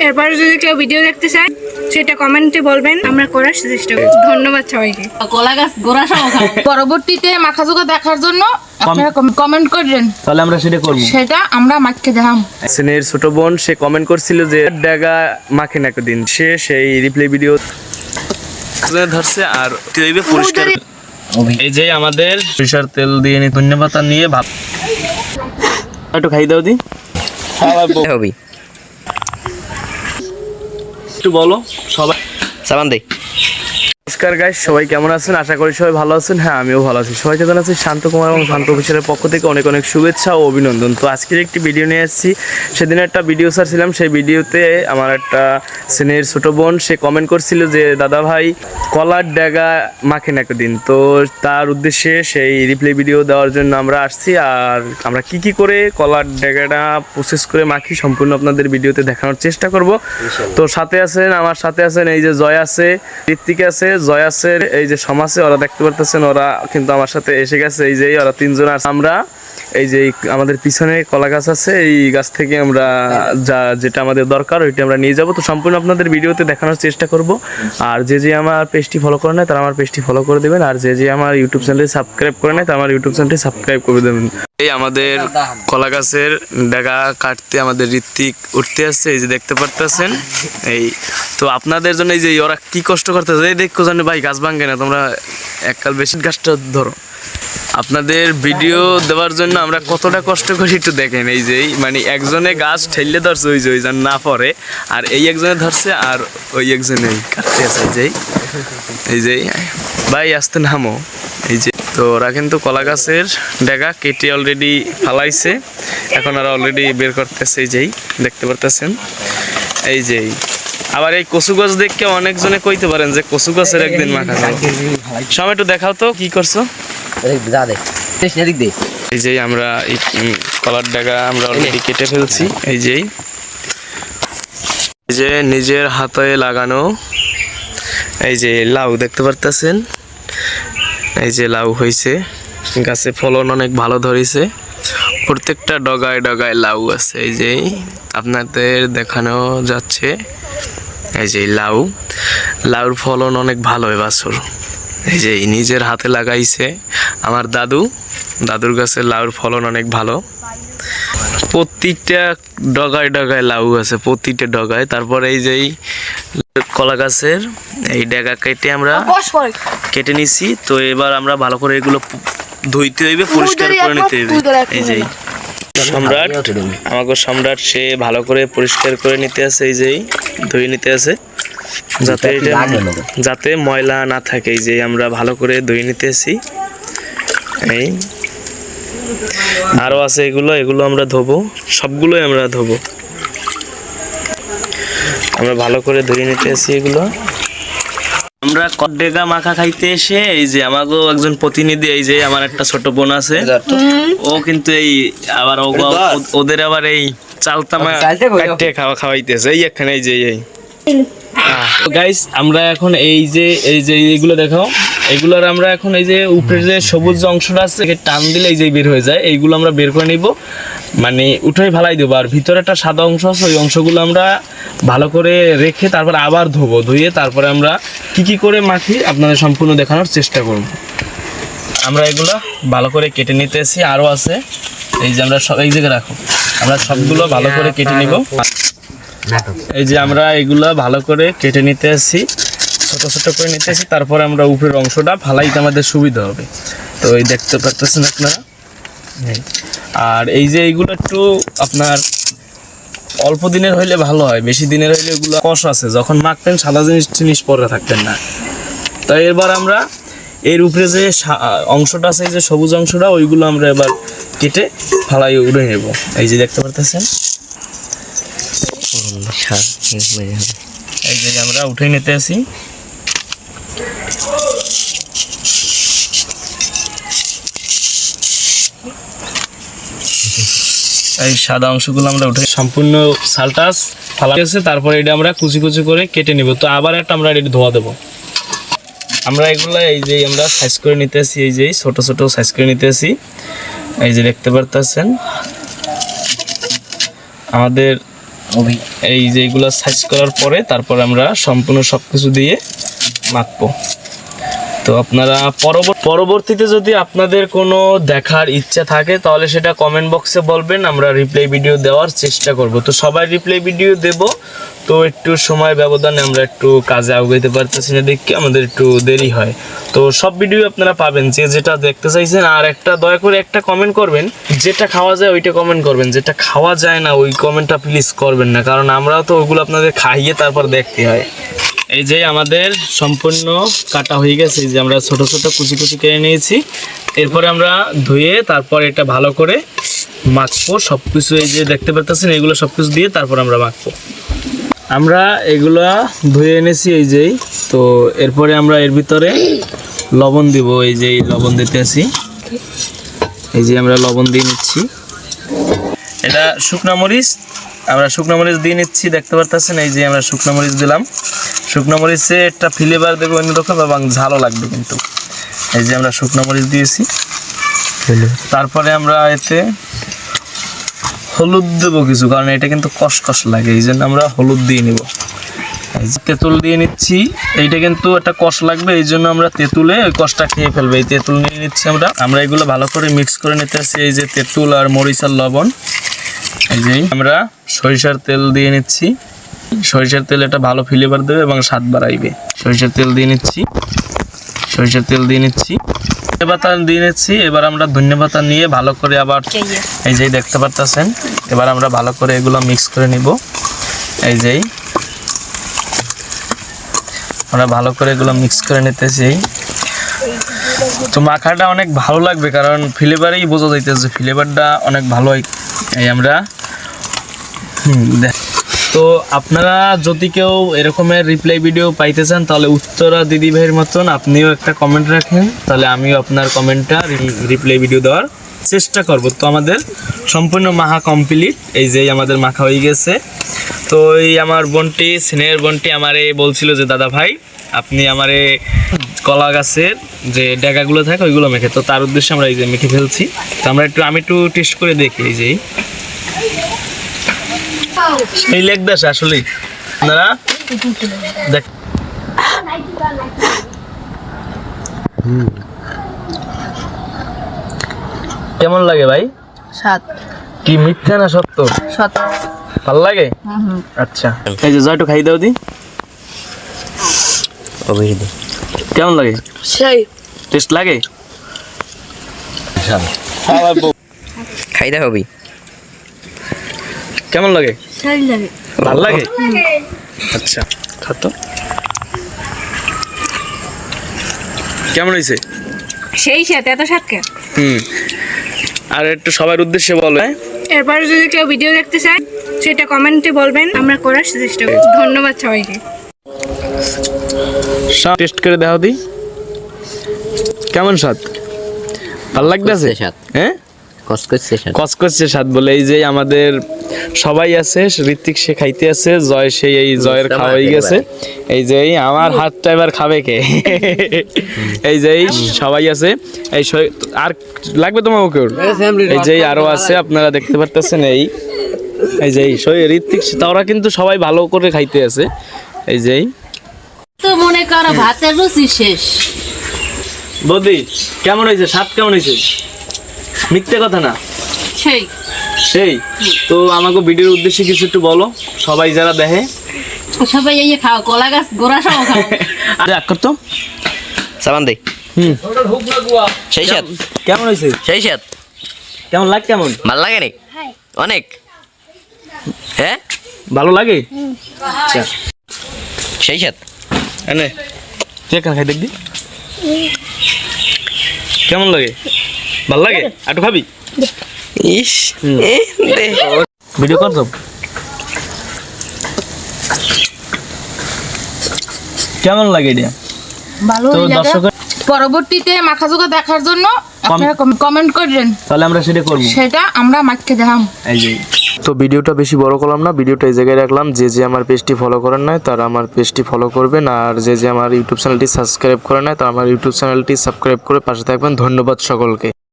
এরপরে যদি কেউ ভিডিও দেখতে চায় সেটা কমেন্টে বলবেন, আমরা করার চেষ্টা করব। ধন্যবাদ সবাইকে। কলা গাছ গোড়া সহ পরবর্তীতে মাখাজোগা দেখার জন্য আপনারা কমেন্ট করবেন, তাহলে আমরা সেটা করব। সেটা আমরা মাখকে দেখাম। সিনের ছোট বোন সে কমেন্ট করছিল যে ডেগা মাখেন একদিন, সে সেই রিপ্লে ভিডিও ধরছে আর তুইবে পরিষ্কার। এই যে আমাদের সরিষার তেল দিয়ে নি ধনিয়া পাতা নিয়ে ভাত একটু খাই দাও দি হবি একটু বলো সবাই। সাবান দে। নমস্কার গাইস, সবাই কেমন আছেন? আশা করি সবাই ভালো আছেন। হ্যাঁ, আমিও ভালো আছি। সবাইকে জানাচ্ছি শান্ত কুমার এবং শান্ত অফিসের পক্ষ থেকে অনেক অনেক শুভেচ্ছা ও অভিনন্দন। তো আজকের একটি ভিডিও নিয়ে এসেছি। সেদিন একটা ভিডিও ছাড়ছিলাম, সেই ভিডিওতে আমার একটা সিনের ছোট বোন সে কমেন্ট করছিল যে দাদা ভাই কলার ডেগা মাখেন একদিন। তো তার উদ্দেশ্যে সেই রিপ্লাই ভিডিও দেওয়ার জন্য আমরা আসছি। আর আমরা কি করে কলার ডেগাটা প্রসেস করে মাখি সম্পূর্ণ আপনাদের ভিডিওতে দেখানোর চেষ্টা করব। তো সাথে আছেন, আমার সাথে আছেন এই যে জয় আছে, ঋত্বিক আছে, জয়াসের এই যে সমাজে ওরা দেখতে পারতেছেন, ওরা কিন্তু আমার সাথে এসে গেছে। এই যে ওরা তিনজন আছে। আমরা এই যে আমাদের পিছনে কলা গাছ আছে, এই গাছ থেকে আমরা যেটা আমাদের দরকার ওইটা আমরা নিয়ে যাব। তো সম্পূর্ণ আপনাদের ভিডিওতে দেখানোর চেষ্টা করব। আর যে আমার পেজটি ফলো করে নেয় তারা আমার পেজটি ফলো করে দেবেন, আর যে আমার ইউটিউব চ্যানেলটি সাবস্ক্রাইব করে নেয় তারা আমার ইউটিউব চ্যানেলটি সাবস্ক্রাইব করে দেবেন। এই আমাদের কলা গাছের ডেগা কাটতে আমাদের ঋত্বিক উঠতে আসছে, এই যে দেখতে পারতেছেন। এই তো আপনাদের জন্য এই যে ওরা কি কষ্ট করতেছে, এই দেখো জানো ভাই গাছ ভাঙে না, তোমরা এককাল বেশি গাছটা ধরো। আপনাদের ভিডিও দেওয়ার জন্য আমরা কতটা কষ্ট করি একটু দেখেন। এই যে মানে একজনে গাছ ঠেললে ধরছে, ওই যে না পরে, আর এই একজনে ধরছে আর ওই একজনে কাটতে আছে। এই যে ভাই আসতে নামো। এই যে তো ওরা কিন্তু কলা গাছের ডেগা কেটে অলরেডি ফালাইছে, এখন ওরা অলরেডি বের করতেছে। এই যেই দেখতে পারতেছেন। এই যে আবার এই কচু গাছ দেখে অনেকজনে কইতে পারেন যে কচু গাছের একদিন মাখা যাবে। সবাই একটু দেখাও তো কি করছো। এই যে আমরা এই কলার ডেগা আমরা অলরেডি কেটে ফেলছি। এই যে নিজের হাতে লাগানো এই যে লাউ দেখতে পারতেছেন। এই যে লাউ হয়েছে, গাছে ফলন অনেক ভালো ধরেছে, প্রত্যেকটা ডগায় ডগায় লাউ আছে। এই যে আপনাদের দেখানো যাচ্ছে। এই যে লাউর ফলন অনেক ভালো এবছর। এই যে নিজের হাতে লাগাইছে আমার দাদুর গাছে লাউর ফলন অনেক ভালো। প্রত্যেকটা ডগায় ডগায় লাউ আছে, প্রত্যেকটা ডগায়। তারপর এই যে কলা গাছের এই ডেগা কেটে আমরা কেটে নিছি। তো এবার আমরা ভালো করে এগুলো ধুইতে হইবে, পরিষ্কার করে নিতে হইবে। এই যে সম্রাট সে ভালো করে পরিষ্কার করে নিতে আছে, এই যে ধুয়ে নিতে আছে যাতে ময়লা না থাকে। এই যে আমরা ভালো করে ধুয়ে নিতে আসি। এই আরো আছে এগুলো আমরা ধোবো, সবগুলোই আমরা ধোবো। আমরা ভালো করে ধুয়ে নিতে আসি এগুলো। আমরা ডেগা মাখা খাইতে এসে এই যে আমাকেও একজন প্রতিনিধি, এই যে আমার একটা ছোট বোন আছে, ও কিন্তু এই আবার ওদের আবার এই চালতামা কাটতে খাওয়াইতেছে। এই এখানে এই যে গাইস আমরা এখন এই যে এইগুলো দেখাও, এগুলোর আমরা এখন এই যে উপরে যে সবুজ অংশটা আছে টান দিলে এই যে বের হয়ে যায়, এইগুলো আমরা বের করে নিব, মানে উঠাই ফেলাই দেবো। আর ভিতরে একটা সাদা অংশ আছে, ওই অংশগুলো আমরা ভালো করে রেখে তারপর আবার ধুয়ে তারপরে আমরা কি করে মাখি আপনাদের সম্পূর্ণ দেখানোর চেষ্টা করব। আমরা এগুলো ভালো করে কেটে নিতে আসি। আরও আছে এই যে আমরা সব এই জায়গায় রাখো, আমরা সবগুলো ভালো করে কেটে নিব। এই যে আমরা এগুলো ভালো করে কেটে নিতে আসি, ছোট ছোট করে নিতে আসি, তারপরে আমরা উপরের অংশটা ফালাইতে আমাদের সুবিধা হবে। তো এই দেখতে পাচ্ছেন আপনারা। আর এই যে এইগুলো একটু আপনার অল্প দিনের হইলে ভালো হয়, বেশি দিনের হইলে এগুলো কষ আছে, যখন মাখতেন সাদা জিনিস পরে থাকতেন না। তাই এবার আমরা এর উপরে যে অংশটা আছে, এই যে সবুজ অংশটা, ওইগুলো আমরা এবার কেটে ফালাই উড়ে নেব। এই যে দেখতে পারতেছেন, এই যে আমরা উঠে নিতে আসি। এই সাদা অংশগুলো আমরা উঠে সম্পূর্ণ সালটাস ফালা গেছে, তারপরে এটা আমরা কুচি কুচি করে কেটে নিব। তো আবার একটা আমরা এটা ধোয়া দেবো। আমরা এগুলো এই যে আমরা সাইজ করে নিতে আসি, এই যে ছোট ছোট সাইজ করে নিতে আসি। এই যে দেখতে পারতেছেন আমাদের এই যে এইগুলো সাইজ করার পরে তারপর আমরা সম্পূর্ণ সব কিছু দিয়ে মাখবো। তো আপনারা পরবর্তীতে যদি আপনাদের কোনো দেখার ইচ্ছা থাকে তাহলে সেটা কমেন্ট বক্সে বলবেন, আমরা রিপ্লাই ভিডিও দেওয়ার চেষ্টা করব। তো সবাই রিপ্লাই ভিডিও দেব, তো একটু সময় ব্যবধানে আমরা একটু কাজে আগাইতে পারতেছি না দেখি আমাদের একটু দেরি হয়। তো সব ভিডিও আপনারা পাবেন, যে যেটা দেখতে চাইছেন। আর একটা দয়া করে একটা কমেন্ট করবেন, যেটা খাওয়া যায় ওইটা কমেন্ট করবেন, যেটা খাওয়া যায় না ওই কমেন্টটা প্লিজ করবেন না, কারণ আমরাও তো ওইগুলো আপনাদের খাইয়ে তারপর দেখতে হয়। এই যে আমাদের সম্পূর্ণ কাটা হয়ে গেছে, এই যে আমরা ছোট ছোট কুচি কুচি কেটে নিয়েছি। এরপরে আমরা ধুয়ে তারপর এটা ভালো করে মাখবো সব কিছু। এই যে দেখতে পাচ্ছেন এগুলো সব কিছু দিয়ে তারপর আমরা মাখবো। আমরা এগুলা ধুয়ে এনেছি এই যেই। তো এরপরে আমরা এর ভিতরে লবণ দিব, এই যে লবণ দিতে আসি। এই যে আমরা লবণ দিয়ে নিচ্ছি। এটা শুকনো মরিচ, আমরা শুকনো মরিচ দিয়ে নিচ্ছি, দেখতে পারতেছেন। এই যে আমরা শুকনো মরিচ দিলাম। শুকনো মরিচে একটা ফ্লেভার দেবে অন্যরকম এবং ঝালও লাগবে কিন্তু। এই যে আমরা শুকনো মরিচ দিয়েছি। তারপরে আমরা এতে হলুদ দেবো কিছু, কারণ এটা কিন্তু কষকষ লাগে, এই জন্য আমরা হলুদ দিয়ে নিব। এই যে তেঁতুল দিয়ে নিচ্ছি, এইটা কিন্তু একটা কষ লাগবে, এই জন্য আমরা তেঁতুলে ওই কষটা খেয়ে ফেলবে। এই তেঁতুল নিয়ে নিচ্ছি আমরা এগুলো ভালো করে মিক্স করে নিতে আসছি। এই যে তেঁতুল আর মরিচ আর লবণ। এই যে আমরা সরিষার তেল দিয়ে নিচ্ছি। সরিষার তেল এটা ভালো ফ্লেভার দেবে এবং স্বাদ বাড়াইবে। সরিষার তেল দিয়ে নিচ্ছি, সরিষার তেল দিয়ে নিচ্ছি, ধনে পাতা দিয়ে নিচ্ছি। এবার আমরা ধনে পাতা নিয়ে ভালো করে আবার এই যে দেখতে পারতেছেন, এবার আমরা ভালো করে এগুলো মিক্স করে নিব। এই যে আমরা ভালো করে এগুলো মিক্স করে নিতেছি। তো মাখাটা অনেক ভালো লাগবে, কারণ ফ্লেভারেই বোঝা যাইতেছে ফ্লেভারটা অনেক ভালো হয়। এই আমরা তো আপনারা যদি কেউ এরকমের রিপ্লাই ভিডিও পাইতে চান তাহলে উত্তরা দিদি ভাইয়ের মতন আপনিও একটা কমেন্ট রাখেন, তাহলে আমিও আপনার কমেন্টটা রিপ্লাই ভিডিও দেওয়ার চেষ্টা করব। তো আমাদের সম্পূর্ণ মাখা কমপ্লিট। এই যে আমাদের মাখা হয়ে গেছে। তো এই আমার বোনটি, স্নেহের বোনটি আমারে বলছিল যে দাদা ভাই আপনি আমারে কলা গাছের যে ডেগাগুলো থাকে ওইগুলো মেখে, তো তার উদ্দেশ্যে আমরা এই যে মেখে ফেলছি। তো আমি একটু টেস্ট করে দেখি। এই যে এই লেগ দাস আসলে আপনারা দেখ কেমন লাগে ভাই? স্বাদ কি মিথ্যা না সত্য? সত্য। ভালো লাগে? আচ্ছা এই যে জয়টু খাই দাও দি। কেমন লাগে? সেই টেস্ট লাগে? খাইতে হবি। কেমন লাগে? ভালো লাগে? আচ্ছা খাতো। কেমন হয়েছে? সেই সাথে এত সাতকে। আর একটু সবার উদ্দেশ্যে বলো। এরপরে যদি কেউ ভিডিও দেখতে চায় সেটা কমেন্টে বলবেন, আমরা করার চেষ্টা করব। ধন্যবাদ সবাইকে। টেস্ট করে দাও দি, কেমন স্বাদ? ভালো লাগতেছে? হ্যাঁ কসকসে স্বাদ বলে। এই যে আমাদের সবাই আছে, ঋত্বিক সে খাইতে আছে, জয় সেই এই জয়ের খাওয়া হয়ে গেছে। এই যে আমার হাতটা এবার খাবে কে? এই যে সবাই আছে। এই আর লাগবে তোমার ওকে? এই যে আরো আছে, আপনারা দেখতে পারতেছেন। এই যে ঋত্বিক তারা কিন্তু সবাই ভালো করে খাইতে আছে। এই যে তো মনে করো ভাতের রুচি শেষ। বৌদি কেমন হয়েছে? স্বাদ কেমন হয়েছে? মিথ্যে কথা না, সেই সেই। তো আমাকে ভিডিওর উদ্দেশ্যে কিছু একটু বলো, সবাই যারা দেখে। সবাই এই খাও, কলা গাছ গোড়া সহ খাও। আরে করতো সাবান দে। সেই সাত কেমন হয়েছে? সেই সাত কেমন লাগ? কেমন ভাল লাগে নি? অনেক। হ্যাঁ ভালো লাগে। আচ্ছা সেই সাত এনে তুই খাই দেখবি কেমন লাগে? ভাল লাগে? একটু খাবি? ইস দে ভিডিও করতো কেমন লাগে এটা? ভালো তো লাগে। দর্শক পরবর্তীতে মাখাজোগা দেখার জন্য আপনারা কমেন্ট করবেন, তাহলে আমরা সেটা করব, সেটা আমরা মাখকে দেখাম। এই যে। তো ভিডিওটা বেশি বড় করলাম না, ভিডিওটা এই জায়গায় রাখলাম। যে আমার পেজটি ফলো করেন নাই তারা আমার পেজটি ফলো করবেন, আর যে আমার ইউটিউব চ্যানেলটি সাবস্ক্রাইব করেন নাই তারা আমার ইউটিউব চ্যানেলটি সাবস্ক্রাইব করে পাশে থাকবেন। ধন্যবাদ সকলকে।